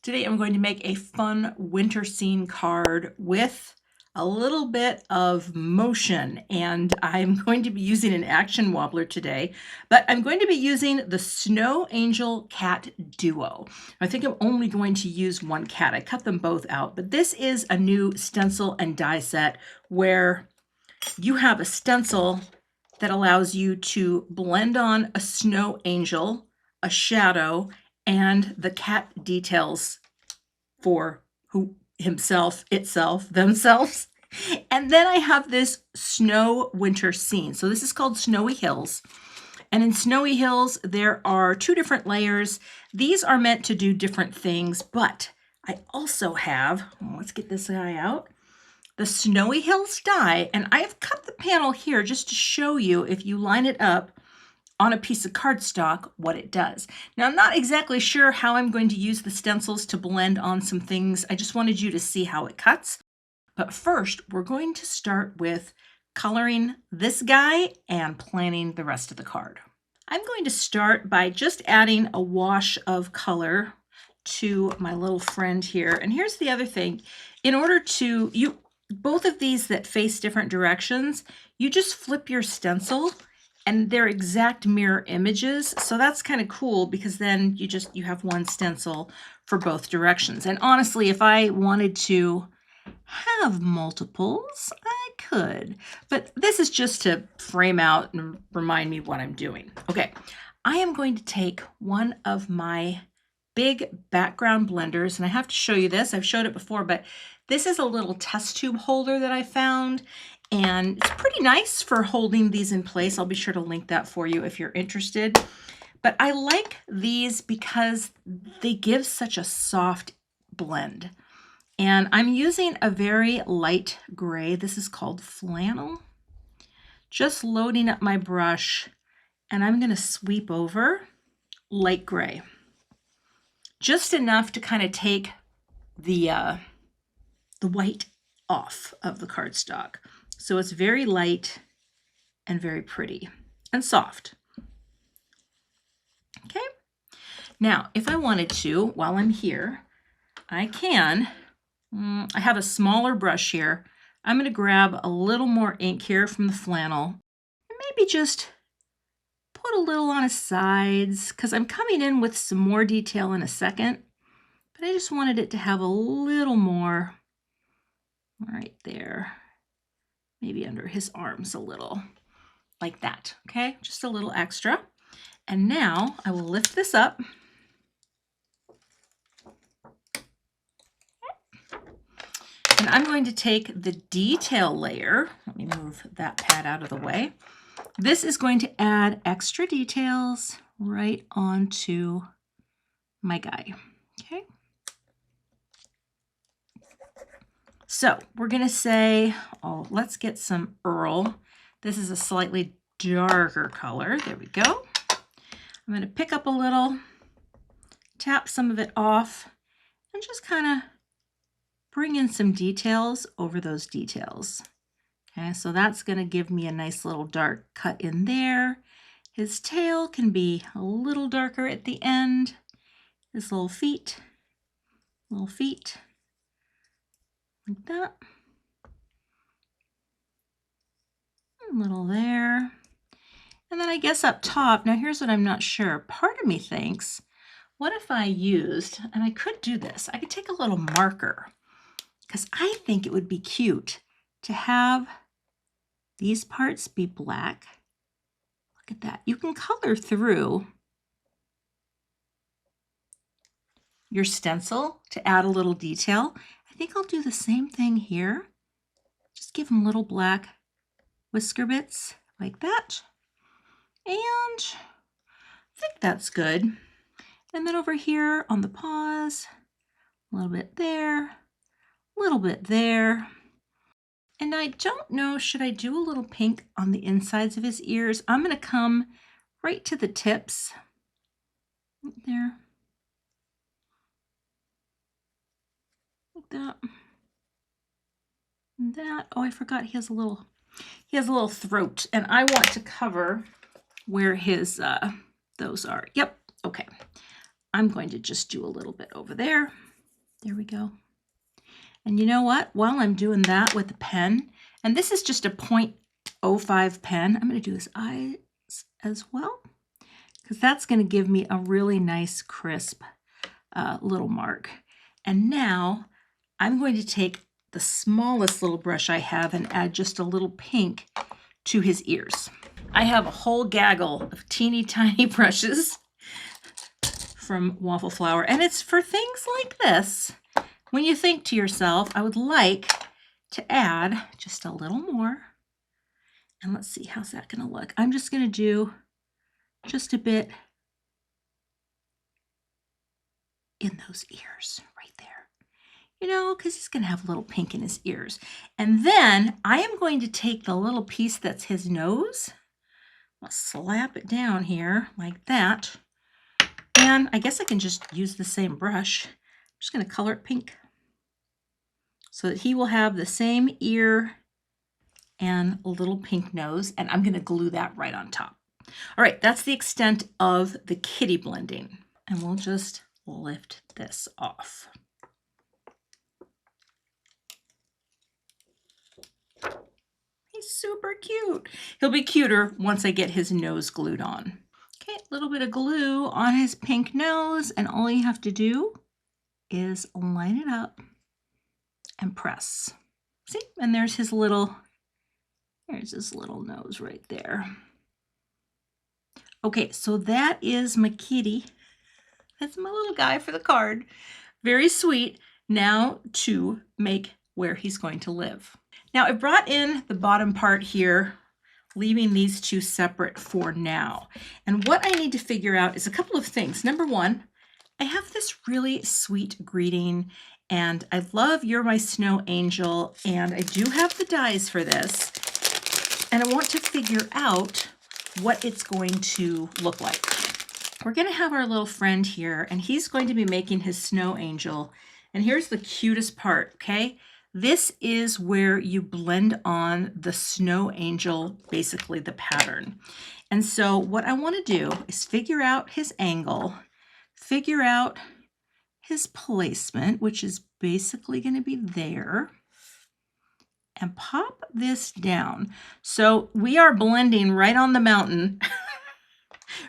Today I'm going to make a fun winter scene card with a little bit of motion, and I'm going to be using an action wobbler today, but I'm going to be using the Snow Angel Cat Duo. I think I'm only going to use one cat. I cut them both out, but this is a new stencil and die set where you have a stencil that allows you to blend on a snow angel, a shadow, and the cat details for who himself, itself, themselves. And then I have this snow winter scene. So this is called Snowy Hills. And in Snowy Hills, there are two different layers. These are meant to do different things, but I also have, let's get this guy out, the Snowy Hills die. And I have cut the panel here just to show you, if you line it up on a piece of cardstock, what it does. Now, I'm not exactly sure how I'm going to use the stencils to blend on some things. I just wanted you to see how it cuts. But first, we're going to start with coloring this guy and planning the rest of the card. I'm going to start by just adding a wash of color to my little friend here. And here's the other thing. In order to, both of these that face different directions, you just flip your stencil and they're exact mirror images. So that's kind of cool because then you have one stencil for both directions. And honestly, if I wanted to have multiples, I could, but this is just to frame out and remind me what I'm doing. Okay, I am going to take one of my big background blenders, and I have to show you this. I've showed it before, but this is a little test tube holder that I found, and it's pretty nice for holding these in place. I'll be sure to link that for you if you're interested. But I like these because they give such a soft blend. And I'm using a very light gray. This is called flannel. Just loading up my brush, and I'm going to sweep over light gray. Just enough to kind of take the white off of the cardstock. So it's very light and very pretty and soft. Okay. Now, if I wanted to, while I'm here, I can, I have a smaller brush here. I'm going to grab a little more ink here from the flannel and maybe just put a little on his sides because I'm coming in with some more detail in a second, but I just wanted it to have a little more right there, maybe under his arms a little, like that, okay? Just a little extra. And now I will lift this up. And I'm going to take the detail layer. Let me move that pad out of the way. This is going to add extra details right onto my guy, okay? So we're going to say, oh, let's get some Earl. This is a slightly darker color. There we go. I'm going to pick up a little, tap some of it off, and just kind of bring in some details over those details. Okay, so that's going to give me a nice little dark cut in there. His tail can be a little darker at the end. His little feet, like that. A little there. And then I guess up top, now here's what I'm not sure. Part of me thinks, what if I used, and I could do this, I could take a little marker, because I think it would be cute to have these parts be black. Look at that. You can color through your stencil to add a little detail. I think I'll do the same thing here. Just give them little black whisker bits like that. And I think that's good. And then over here on the paws, a little bit there, a little bit there. And I don't know, should I do a little pink on the insides of his ears? I'm going to come right to the tips. Right there. Like that. And that. Oh, I forgot he has a little throat, and I want to cover where those are. Yep. Okay. I'm going to just do a little bit over there. There we go. And you know what? While I'm doing that with the pen, and this is just a 0.05 pen, I'm going to do his eyes as well, because that's going to give me a really nice, crisp little mark. And now I'm going to take the smallest little brush I have and add just a little pink to his ears. I have a whole gaggle of teeny tiny brushes from Waffle Flower, and it's for things like this. When you think to yourself, I would like to add just a little more. And let's see, how's that going to look? I'm just going to do just a bit in those ears right there. You know, because he's going to have a little pink in his ears. And then I am going to take the little piece that's his nose. I'll slap it down here like that. And I guess I can just use the same brush. I'm just going to color it pink so that he will have the same ear and a little pink nose. And I'm going to glue that right on top. All right, that's the extent of the kitty blending. And we'll just lift this off. He's super cute. He'll be cuter once I get his nose glued on. Okay, a little bit of glue on his pink nose, and all you have to do is line it up and press. See, and there's his little nose right there. Okay, so that is my kitty. That's my little guy for the card. Very sweet. Now to make where he's going to live. Now I brought in the bottom part here, leaving these two separate for now. And what I need to figure out is a couple of things. Number one, I have this really sweet greeting, and I love You're My Snow Angel, and I do have the dies for this. And I want to figure out what it's going to look like. We're going to have our little friend here, and he's going to be making his snow angel. And here's the cutest part, okay? This is where you blend on the snow angel, basically the pattern. And so what I want to do is figure out his angle, figure out his placement, which is basically going to be there, and pop this down. So we are blending right on the mountain,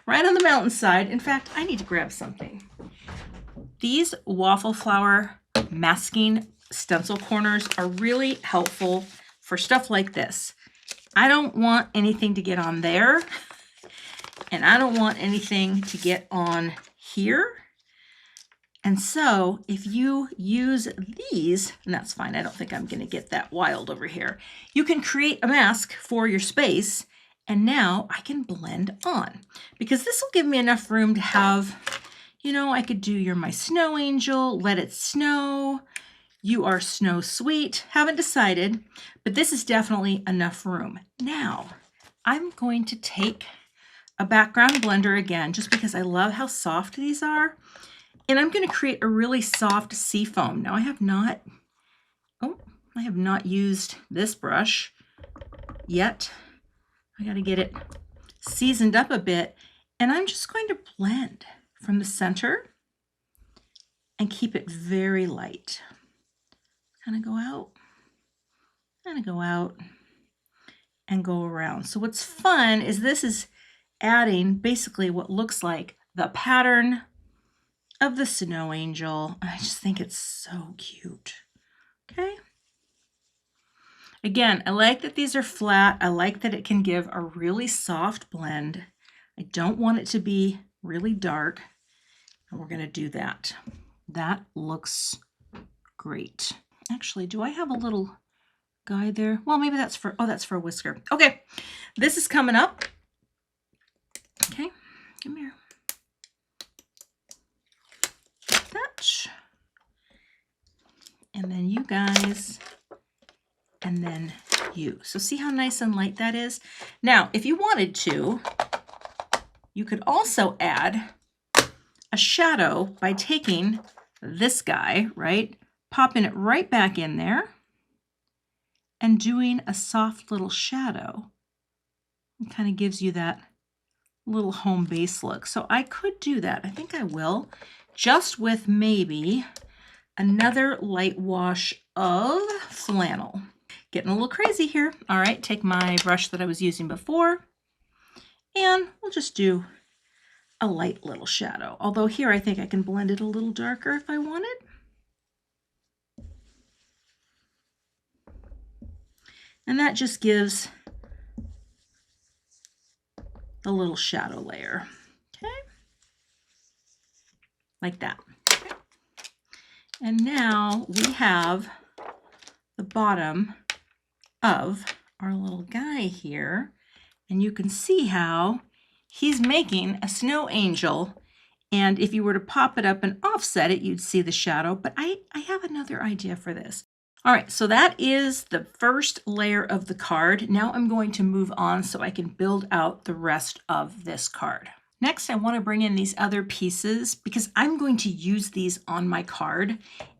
right on the mountainside. In fact, I need to grab something. These Waffle Flower masking stencil corners are really helpful for stuff like this. I don't want anything to get on there, and I don't want anything to get on here. And so if you use these, and that's fine, I don't think I'm going to get that wild over here, you can create a mask for your space, and now I can blend on, because this will give me enough room to have, you know, I could do You're My Snow Angel, Let It Snow, You Are Snow Sweet, haven't decided, but this is definitely enough room. Now, I'm going to take a background blender again, just because I love how soft these are, and I'm going to create a really soft sea foam. Now, I have not used this brush yet. I got to get it seasoned up a bit, and I'm just going to blend from the center and keep it very light. Kind of go out, and go around. So what's fun is this is adding basically what looks like the pattern of the snow angel. I just think it's so cute. Okay. Again, I like that these are flat. I like that it can give a really soft blend. I don't want it to be really dark, and we're going to do that. That looks great. Actually, do I have a little guy there? Well, maybe that's for, oh, that's for a whisker. Okay, this is coming up. Okay, come here. Touch. And then you guys, and then you. So see how nice and light that is? Now, if you wanted to, you could also add a shadow by taking this guy, right? Popping it right back in there and doing a soft little shadow. It kind of gives you that little home base look. So I could do that. I think I will, just with maybe another light wash of flannel. Getting a little crazy here. All right, take my brush that I was using before, and we'll just do a light little shadow. Although here I think I can blend it a little darker if I wanted. And that just gives a little shadow layer. Okay, like that. And now we have the bottom of our little guy here, and you can see how he's making a snow angel, and if you were to pop it up and offset it, you'd see the shadow, but I have another idea for this. All right, so that is the first layer of the card. Now I'm going to move on so I can build out the rest of this card. Next, I want to bring in these other pieces because I'm going to use these on my card,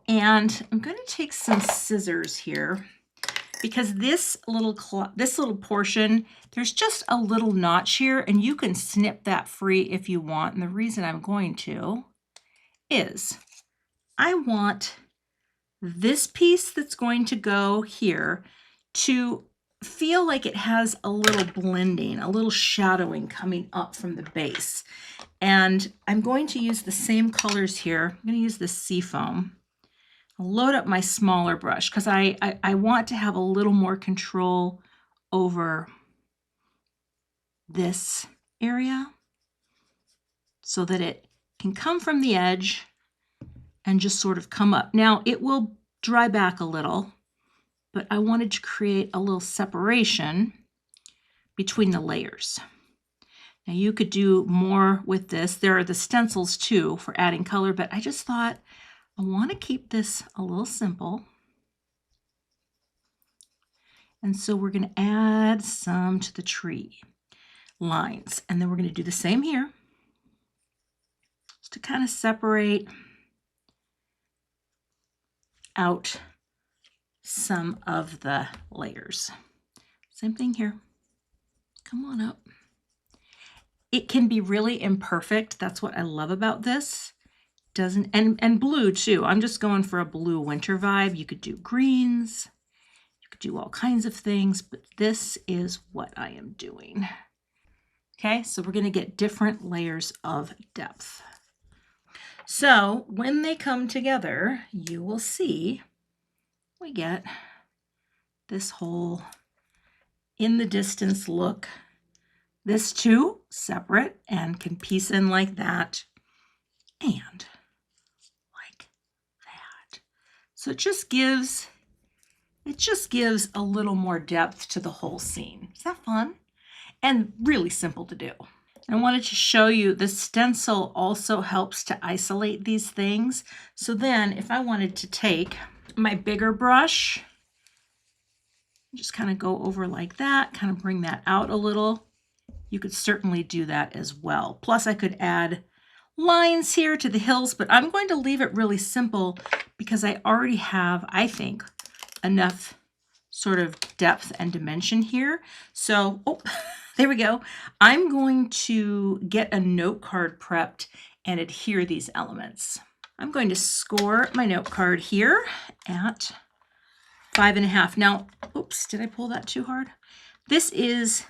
and I'm going to take some scissors here because this little portion, there's just a little notch here, and you can snip that free if you want. And the reason I'm going to is I want this piece that's going to go here to feel like it has a little blending, a little shadowing coming up from the base. And I'm going to use the same colors here. I'm going to use this seafoam. I'll load up my smaller brush because I want to have a little more control over this area so that it can come from the edge and just sort of come up. Now it will dry back a little, but I wanted to create a little separation between the layers. Now you could do more with this. There are the stencils too for adding color, but I just thought I want to keep this a little simple. And so we're going to add some to the tree lines. And then we're going to do the same here, just to kind of separate out some of the layers. Same thing here. Come on up. It can be really imperfect. That's what I love about this. And blue too. I'm just going for a blue winter vibe. You could do greens. You could do all kinds of things, but this is what I am doing. Okay, so we're going to get different layers of depth. So when they come together, you will see we get this whole in the distance look. This too, separate and can piece in like that and like that. So it just gives a little more depth to the whole scene. Is that fun? And really simple to do. I wanted to show you the stencil also helps to isolate these things. So then if I wanted to take my bigger brush, just kind of go over like that, kind of bring that out a little. You could certainly do that as well. Plus I could add lines here to the hills, but I'm going to leave it really simple because I already have, I think, enough sort of depth and dimension here. So, oh, there we go. I'm going to get a note card prepped and adhere these elements. I'm going to score my note card here at 5.5. Now, oops, did I pull that too hard? This is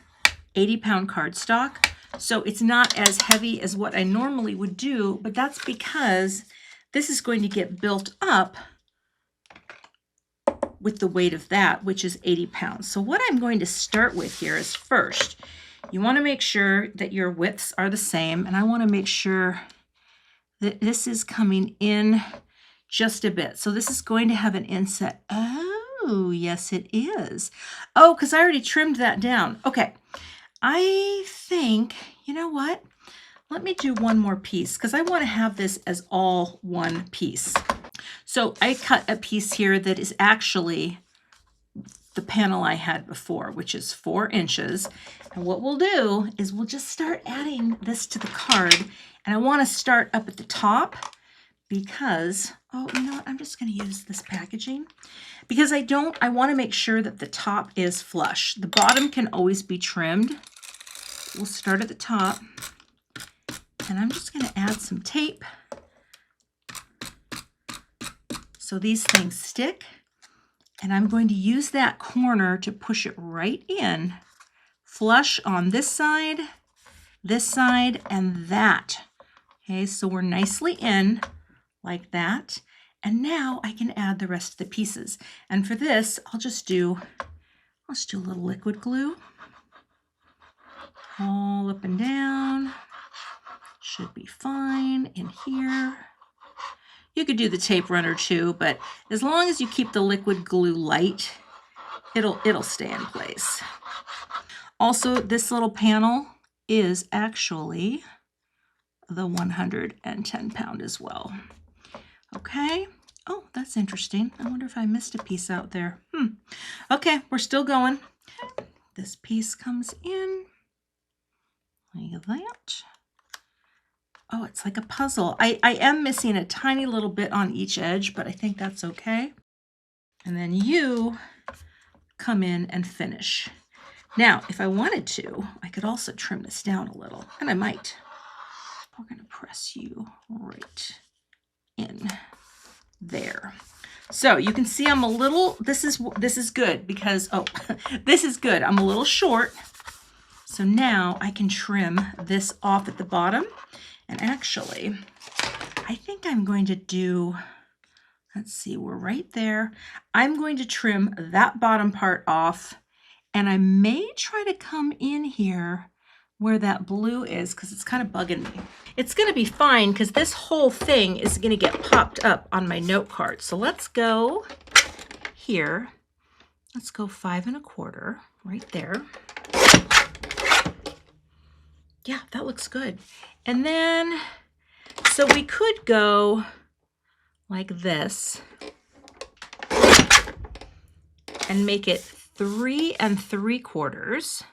80-pound cardstock, so it's not as heavy as what I normally would do, but that's because this is going to get built up with the weight of that, which is 80 pounds. So what I'm going to start with here is first, you want to make sure that your widths are the same, and I want to make sure that this is coming in just a bit. So this is going to have an inset. Oh, yes, it is. Oh, because I already trimmed that down. Okay, I think, you know what? Let me do one more piece because I want to have this as all one piece. So I cut a piece here that is actually the panel I had before, which is 4 inches. And what we'll do is we'll just start adding this to the card. And I want to start up at the top because, oh, you know what? I'm just going to use this packaging because I want to make sure that the top is flush. The bottom can always be trimmed. We'll start at the top. And I'm just going to add some tape. so these things stick, and I'm going to use that corner to push it right in, flush on this side, and that. Okay, so we're nicely in like that. And now I can add the rest of the pieces. And for this, I'll just do a little liquid glue all up and down. Should be fine in here. You could do the tape runner too, but as long as you keep the liquid glue light, it'll stay in place. Also, this little panel is actually the 110 pound as well. Okay. Oh, that's interesting. I wonder if I missed a piece out there. Okay, we're still going. This piece comes in like that. Oh, it's like a puzzle. I am missing a tiny little bit on each edge, but I think that's okay. And then you come in and finish. Now, if I wanted to, I could also trim this down a little, and I might. We're going to press you right in there. So you can see I'm a little, this is good because, oh, this is good. I'm a little short. So now I can trim this off at the bottom. And actually, I think I'm going to do, let's see, we're right there. I'm going to trim that bottom part off, and I may try to come in here where that blue is because it's kind of bugging me. It's going to be fine because this whole thing is going to get popped up on my note card. So let's go here. Let's go 5 1/4 right there. Yeah, that looks good. And then, so we could go like this and make it 3 3/4.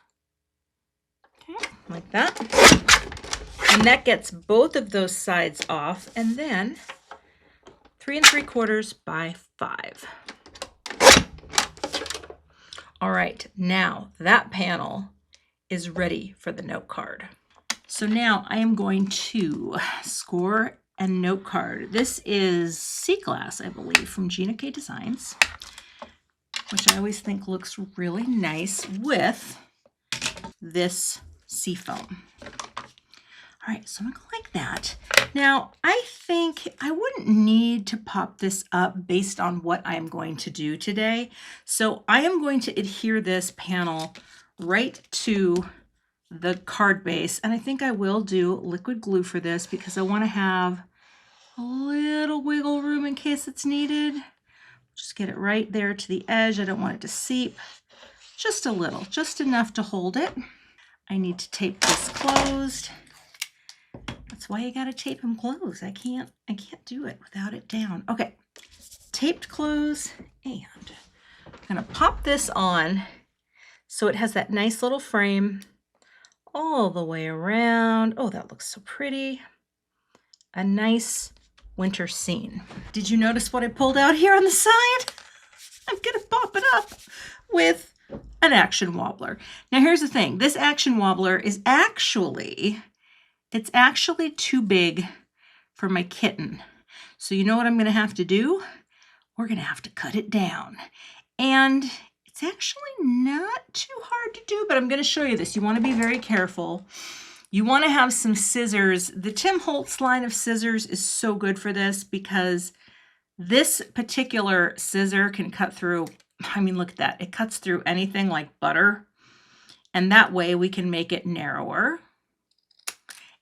Okay, like that. And that gets both of those sides off. And then 3 3/4 by 5. All right, now that panel is ready for the note card. So now I am going to score a note card. This is Sea Glass, I believe, from Gina K Designs, which I always think looks really nice with this sea foam. All right, so I'm gonna go like that. Now, I think I wouldn't need to pop this up based on what I'm going to do today. So I am going to adhere this panel right to the card base, and I think I will do liquid glue for this because I want to have a little wiggle room in case it's needed. Just get it right there to the edge. I don't want it to seep. Just a little, just enough to hold it. I need to tape this closed. That's why you got to tape them closed. I can't do it without it down. Okay, taped closed, and I'm gonna pop this on so it has that nice little frame all the way around. Oh, that looks so pretty. A nice winter scene. Did you notice what I pulled out here on the side? I'm gonna pop it up with an action wobbler. Now here's the thing. This action wobbler is actually too big for my kitten. So you know what I'm gonna have to do? We're gonna have to cut it down. And it's actually not too hard to do, but I'm going to show you this. You want to be very careful. You want to have some scissors. The Tim Holtz line of scissors is so good for this because this particular scissor can cut through, I mean, look at that. It cuts through anything like butter. And that way we can make it narrower.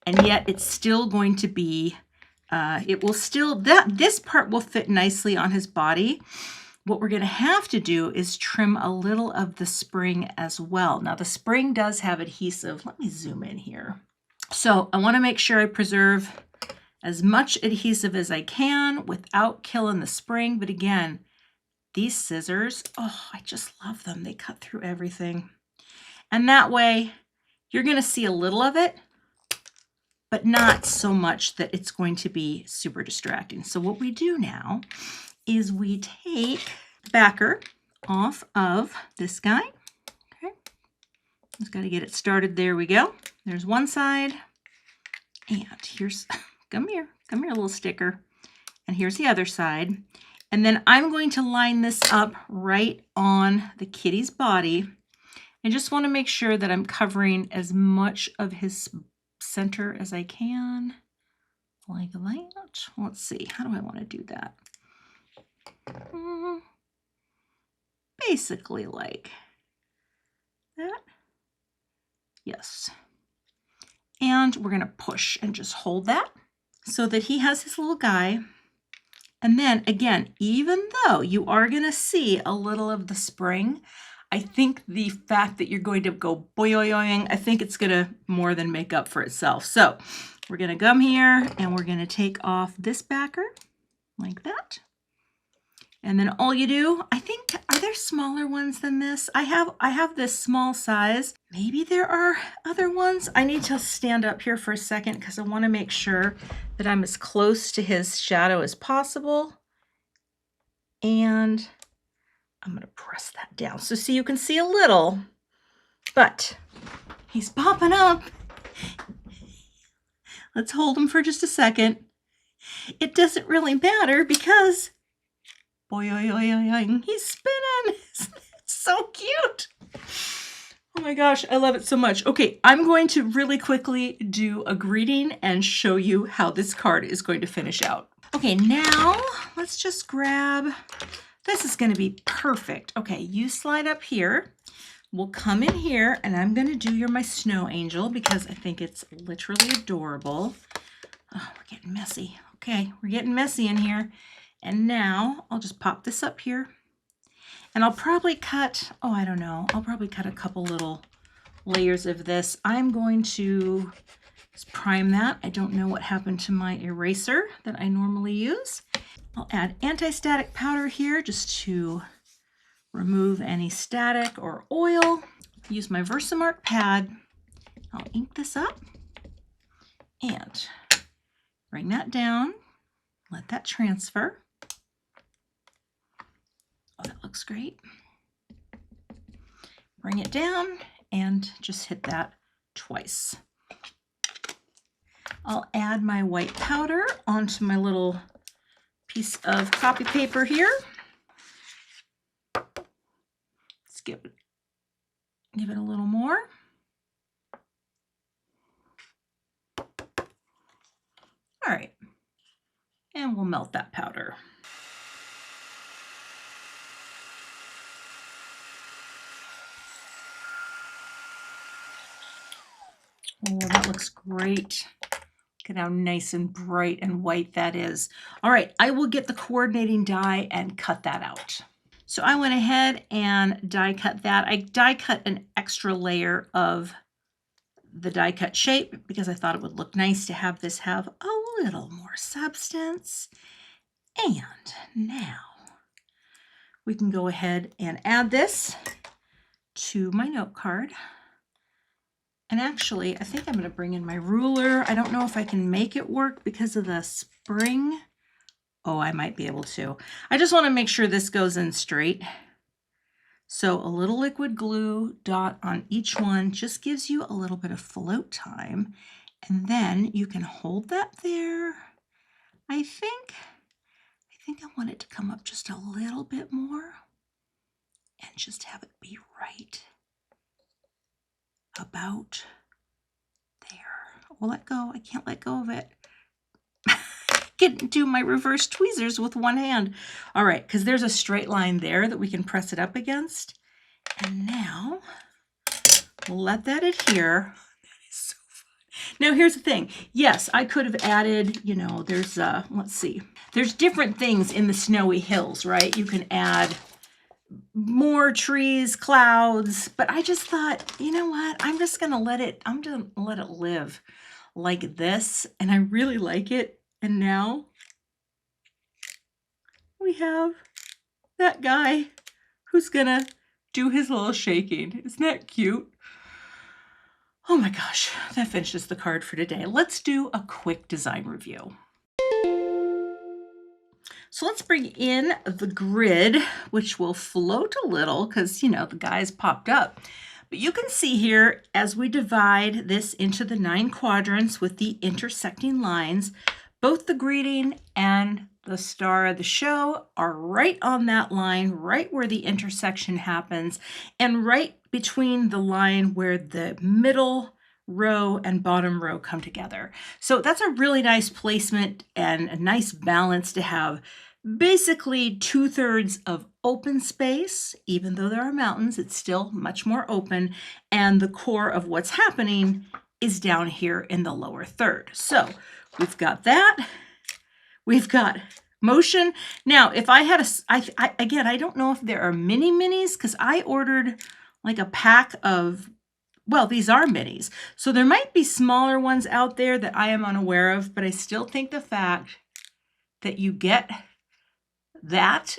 And yet it's still going to be, this part will fit nicely on his body. What we're going to have to do is trim a little of the spring as well. Now the spring does have adhesive. Let me zoom in here. So I want to make sure I preserve as much adhesive as I can without killing the spring. But again, these scissors, oh, I just love them. They cut through everything. And that way you're going to see a little of it, but not so much that it's going to be super distracting. So what we do now is we take the backer off of this guy. Okay, just got to get it started. There we go. There's one side, and here's, come here, little sticker. And here's the other side. And then I'm going to line this up right on the kitty's body. I just want to make sure that I'm covering as much of his center as I can, like that. Let's see, how do I want to do that? Basically like that. Yes. And we're going to push and just hold that so that he has his little guy. And then again, even though you are going to see a little of the spring, I think the fact that you're going to go boing, I think it's going to more than make up for itself. So we're going to come here and we're going to take off this backer like that. And then all you do, I think, are there smaller ones than this? I have this small size. Maybe there are other ones. I need to stand up here for a second because I want to make sure that I'm as close to his shadow as possible. And I'm going to press that down. So see, you can see a little, but he's popping up. Let's hold him for just a second. It doesn't really matter because boing, he's spinning. It's so cute. Oh my gosh, I love it so much. Okay, I'm going to really quickly do a greeting and show you how this card is going to finish out. Okay, now let's just grab, this is going to be perfect. Okay, you slide up here. We'll come in here and I'm going to do You're My Snow Angel because I think it's literally adorable. Oh, we're getting messy. Okay, we're getting messy in here. And now I'll just pop this up here and I'll probably cut, oh, I don't know, I'll probably cut a couple little layers of this. I'm going to just prime that. I don't know what happened to my eraser that I normally use. I'll add anti-static powder here just to remove any static or oil. Use my Versamark pad. I'll ink this up and bring that down. Let that transfer. Oh, that looks great. Bring it down and just hit that twice. I'll add my white powder onto my little piece of copy paper here. Let's give it a little more. All right, and we'll melt that powder. Oh, that looks great. Look at how nice and bright and white that is. All right, I will get the coordinating die and cut that out. So I went ahead and die cut that. I die cut an extra layer of the die cut shape because I thought it would look nice to have this have a little more substance. And now we can go ahead and add this to my note card. And actually, I think I'm going to bring in my ruler. I don't know if I can make it work because of the spring. Oh, I might be able to. I just want to make sure this goes in straight. So a little liquid glue dot on each one just gives you a little bit of float time. And then you can hold that there. I think I want it to come up just a little bit more and just have it be right about there. We'll let go. I can't let go of it. Get do my reverse tweezers with one hand. All right, because there's a straight line there that we can press it up against. And now we'll let that adhere. That is so fun. Now here's the thing. Yes, I could have added, you know, there's let's see. There's different things in the snowy hills, right? You can add more trees, clouds, but I just thought, you know what? I'm just gonna let it live like this, and I really like it. And now we have that guy who's gonna do his little shaking. Isn't that cute? Oh my gosh, that finishes the card for today. Let's do a quick design review. So let's bring in the grid, which will float a little because, you know, the guy's popped up. But you can see here, as we divide this into the 9 quadrants with the intersecting lines, both the greeting and the star of the show, are right on that line, right where the intersection happens, and right between the line where the middle row and bottom row come together. So that's a really nice placement and a nice balance to have basically 2/3 of open space. Even though there are mountains, it's still much more open, and the core of what's happening is down here in the lower third. So we've got that. We've got motion. Now, if I had again, I don't know if there are mini minis because I ordered like a pack of, well, these are minis. So there might be smaller ones out there that I am unaware of, but I still think the fact that you get that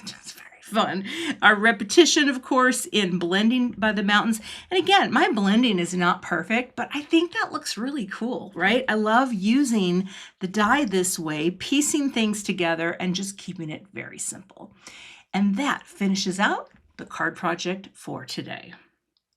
just very fun. Our repetition, of course, in blending by the mountains. And again, my blending is not perfect, but I think that looks really cool, right? I love using the die this way, piecing things together and just keeping it very simple. And that finishes out the card project for today.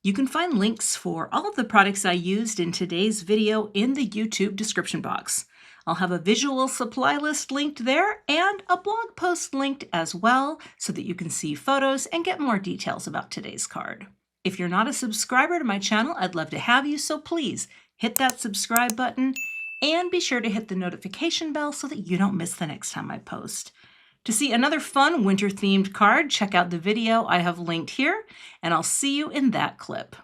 You can find links for all of the products I used in today's video in the YouTube description box. I'll have a visual supply list linked there and a blog post linked as well so that you can see photos and get more details about today's card. If you're not a subscriber to my channel, I'd love to have you, so please hit that subscribe button and be sure to hit the notification bell so that you don't miss the next time I post. To see another fun winter-themed card, check out the video I have linked here, and I'll see you in that clip.